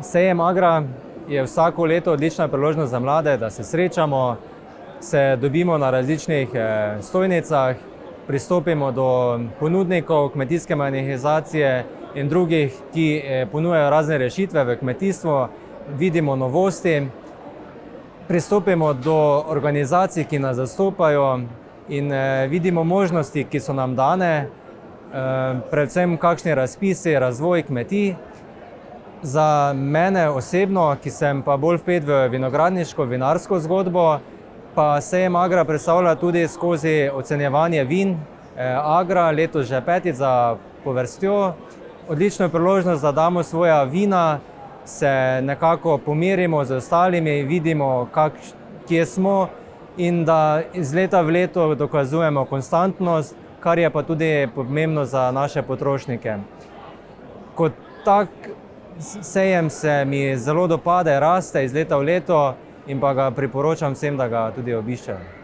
Sejem Agra je vsako leto odlična priložnost za mlade, da se srečamo, se dobimo na različnih stojnicah, pristopimo do ponudnikov kmetijske mehanizacije in drugih, ki ponujajo razne rešitve v kmetijstvu, vidimo novosti, pristopimo do organizacij, ki nas zastopajo in vidimo možnosti, ki so nam dane, predvsem kakšni razpisi, razvoj kmetij. Za mene osebno, ki sem pa bolj vpet v vinogradniško, vinarsko zgodbo, pa Sejem Agra predstavlja tudi skozi ocenjevanje vin. Agra letos že petič zapovrstjo. Odlična priložnost, da damo svoja vina, se nekako pomerimo z ostalimi, vidimo, kje smo in da iz leta v leto dokazujemo konstantnost, kar je pa tudi pomembno za naše potrošnike. Kot tak sejem se mi zelo dopade, raste iz leta v leto in pa ga priporočam vsem, da ga tudi obiščejo.